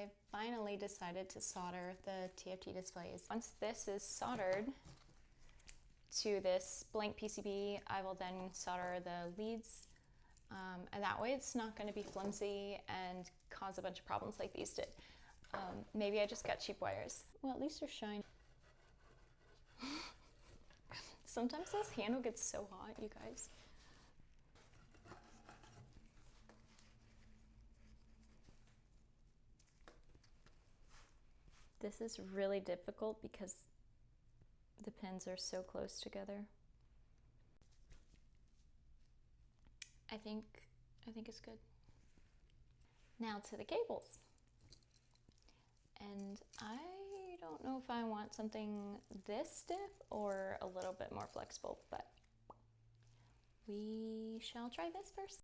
I finally decided to solder the TFT displays. Once this is soldered to this blank PCB, I will then solder the leads, and that way it's not going to be flimsy and cause a bunch of problems like these did. Maybe I just got cheap wires. Well, at least they're shiny. Sometimes this handle gets so hot, you guys. This is really difficult because the pins are so close together. I think it's good. Now to the cables. And I don't know if I want something this stiff or a little bit more flexible, but we shall try this first.